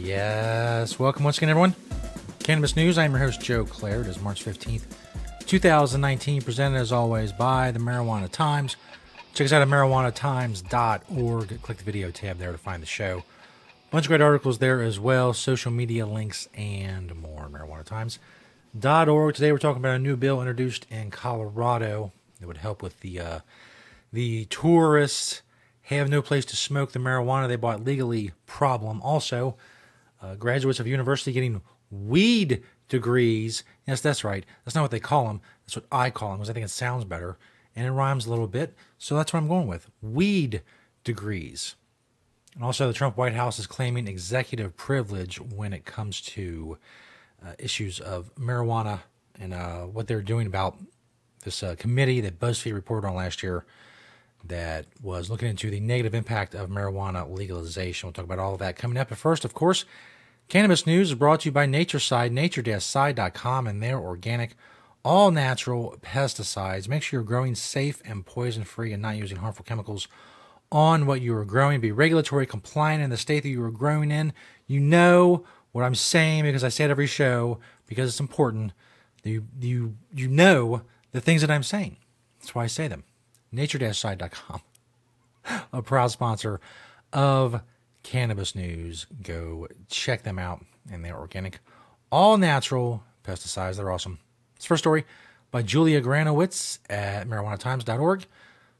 Yes, welcome once again, everyone. Cannabis News. I'm your host, Joe Klare. It is March 15th, 2019, presented as always by the Marijuana Times. Check us out at marijuanatimes.org. Click the video tab there to find the show. Bunch of great articles there as well, social media links, and more. marijuanatimes.org. Today we're talking about a new bill introduced in Colorado that would help with the tourists have no place to smoke the marijuana they bought legally problem. Also, graduates of university getting weed degrees. Yes, that's right. That's not what they call them. That's what I call them because I think it sounds better and it rhymes a little bit. So that's what I'm going with. Weed degrees. And also the Trump White House is claiming executive privilege when it comes to issues of marijuana and what they're doing about this committee that BuzzFeed reported on last year that was looking into the negative impact of marijuana legalization. We'll talk about all of that coming up. But first, of course, Cannabis News is brought to you by Natureside, nature-side.com, and their organic, all-natural pesticides. Make sure you're growing safe and poison-free and not using harmful chemicals on what you are growing. Be regulatory compliant in the state that you are growing in. You know what I'm saying because I say it every show because it's important. You know the things that I'm saying. That's why I say them. Nature-side.com, a proud sponsor of Cannabis News. Go check them out and their organic, all-natural pesticides. They're awesome. This first story by Julia Granowitz at marijuanatimes.org.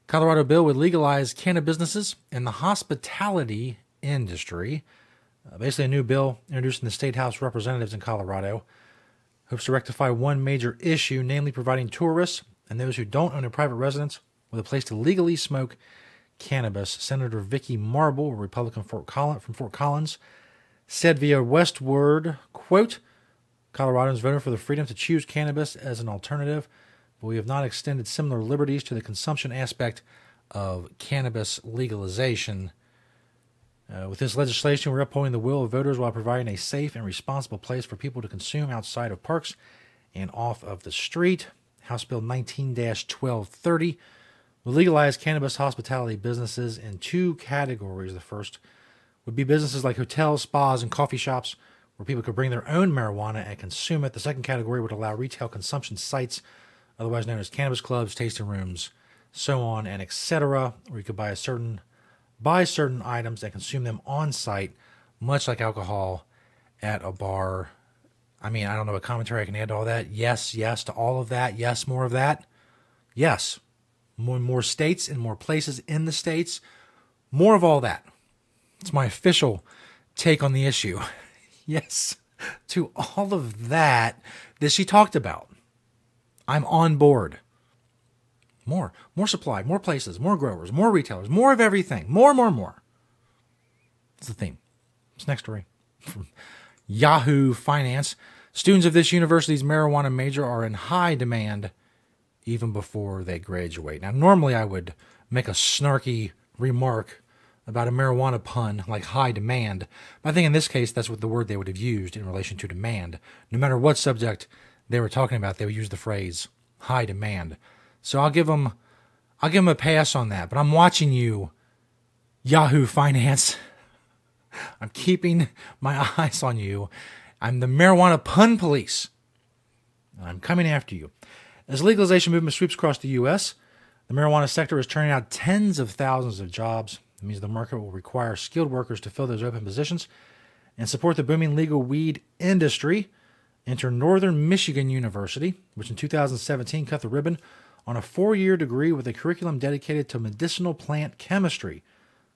Colorado bill would legalize cannabis businesses in the hospitality industry. Basically, a new bill introduced in the State House of Representatives in Colorado hopes to rectify one major issue, namely providing tourists and those who don't own a private residence with a place to legally smoke cannabis. Senator Vicky Marble, a Republican from Fort Collins, said via Westword, quote, Coloradans voted for the freedom to choose cannabis as an alternative, but we have not extended similar liberties to the consumption aspect of cannabis legalization. With this legislation, we're upholding the will of voters while providing a safe and responsible place for people to consume outside of parks and off of the street. House Bill 19-1230 will legalize cannabis hospitality businesses in two categories. The first would be businesses like hotels, spas, and coffee shops where people could bring their own marijuana and consume it. The second category would allow retail consumption sites, otherwise known as cannabis clubs, tasting rooms, so on and etc., where you could buy certain items and consume them on site, much like alcohol at a bar. I mean, I don't know what commentary I can add to all that. Yes to all of that. Yes, more of that. Yes. More states and more places in the states. More of all that. It's my official take on the issue. Yes, to all of that she talked about. I'm on board. More supply, more places, more growers, more retailers, more of everything. More. That's the theme. This next story from Yahoo Finance. Students of this university's marijuana major are in high demand even before they graduate. Now, normally I would make a snarky remark about a marijuana pun like high demand, but I think in this case that's what the word they would have used in relation to demand. No matter what subject they were talking about, they would use the phrase high demand. So I'll give them a pass on that. But I'm watching you, Yahoo Finance. I'm keeping my eyes on you. I'm the marijuana pun police. I'm coming after you. As the legalization movement sweeps across the U.S., the marijuana sector is turning out tens of thousands of jobs. It means the market will require skilled workers to fill those open positions and support the booming legal weed industry. Enter Northern Michigan University, which in 2017 cut the ribbon on a 4-year degree with a curriculum dedicated to medicinal plant chemistry.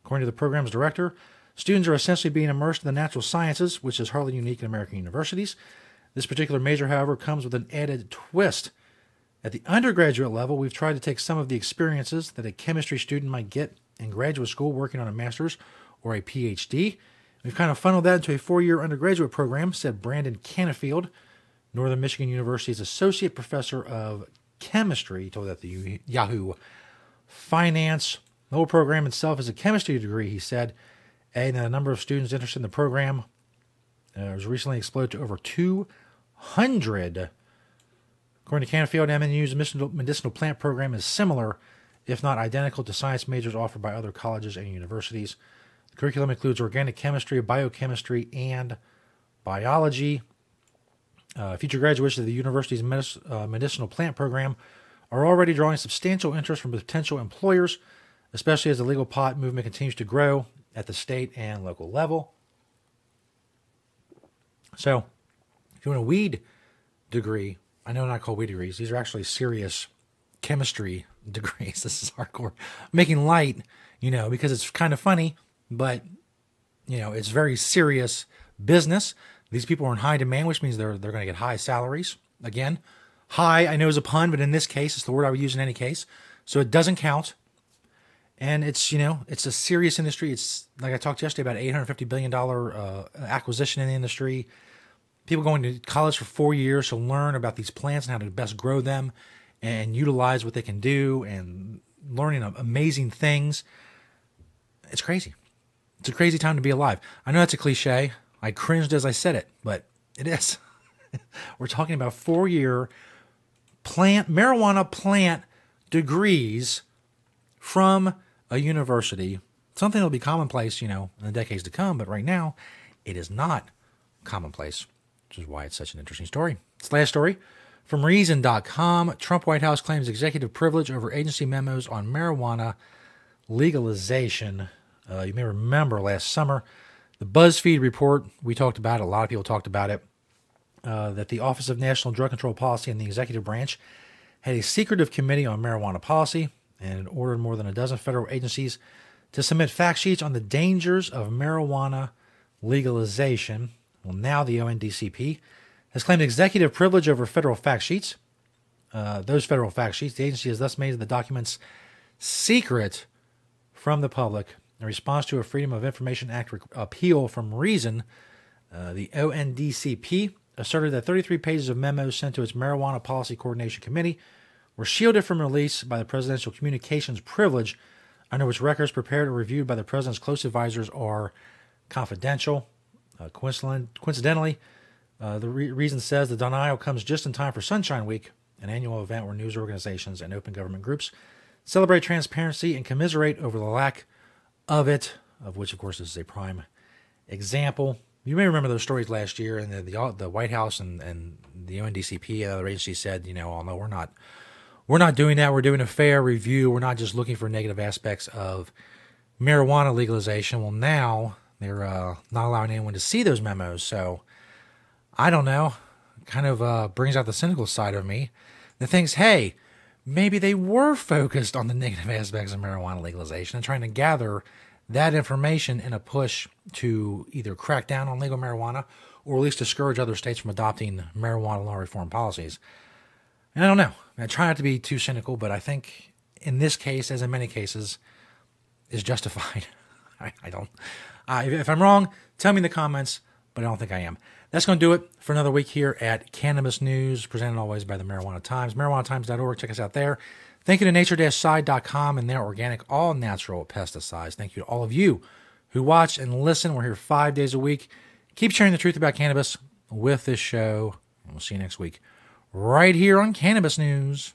According to the program's director, students are essentially being immersed in the natural sciences, which is hardly unique in American universities. This particular major, however, comes with an added twist. At the undergraduate level, we've tried to take some of the experiences that a chemistry student might get in graduate school working on a master's or a PhD. We've kind of funneled that into a 4-year undergraduate program, said Brandon Canfield, Northern Michigan University's associate professor of chemistry. He told that the Yahoo Finance. The whole program itself is a chemistry degree, he said, and the number of students interested in the program was recently exploded to over 200. According to Canfield, MNU's medicinal plant program is similar, if not identical, to science majors offered by other colleges and universities. The Curriculum includes organic chemistry, biochemistry, and biology. Future graduates of the university's medicinal plant program are already drawing substantial interest from potential employers, especially as the legal pot movement continues to grow at the state and local level. So, if you want a weed degree, I know not called weed degrees, these are actually serious chemistry degrees. This is hardcore. Making light, because it's kind of funny, but, it's very serious business. These people are in high demand, which means they're going to get high salaries. Again, high, I know is a pun, but in this case, it's the word I would use in any case. So it doesn't count. And it's, it's a serious industry. It's, like I talked yesterday, about $850 billion acquisition in the industry. People going to college for 4 years to learn about these plants and how to best grow them and utilize what they can do and learning amazing things. It's crazy. It's a crazy time to be alive. I know that's a cliche. I cringed as I said it, but it is. We're talking about 4-year marijuana plant degrees from a university. Something that will be commonplace, in the decades to come, but right now it is not commonplace, which is why it's such an interesting story. This last story from Reason.com. Trump White House claims executive privilege over agency memos on marijuana legalization. You may remember last summer, the BuzzFeed report, we talked about it, a lot of people talked about it, that the Office of National Drug Control Policy and the executive branch had a secretive committee on marijuana policy and ordered more than a dozen federal agencies to submit fact sheets on the dangers of marijuana legalization. Well, now the ONDCP has claimed executive privilege over federal fact sheets. Those federal fact sheets, the agency has thus made the documents secret from the public. In response to a Freedom of Information Act appeal from Reason, the ONDCP asserted that 33 pages of memos sent to its Marijuana Policy Coordination Committee were shielded from release by the presidential communications privilege, under which records prepared or reviewed by the president's close advisors are confidential. Coincidentally, the Reason says the denial comes just in time for Sunshine Week, an annual event where news organizations and open government groups celebrate transparency and commiserate over the lack of it, of which, of course, this is a prime example. You may remember those stories last year, and the White House and the ONDCP and other agencies said, oh no, we're not doing that. We're doing a fair review. We're not just looking for negative aspects of marijuana legalization. Well, now they're not allowing anyone to see those memos. So I don't know. Kind of brings out the cynical side of me that thinks, hey, maybe they were focused on the negative aspects of marijuana legalization and trying to gather that information in a push to either crack down on legal marijuana or at least discourage other states from adopting marijuana law reform policies. And I don't know. I try not to be too cynical, but I think in this case, as in many cases, is justified. I don't. If I'm wrong, tell me in the comments, but I don't think I am. That's going to do it for another week here at Cannabis News, presented always by the Marijuana Times. MarijuanaTimes.org. Check us out there. Thank you to nature-side.com and their organic, all-natural pesticides. Thank you to all of you who watch and listen. We're here 5 days a week. Keep sharing the truth about cannabis with this show. And we'll see you next week right here on Cannabis News.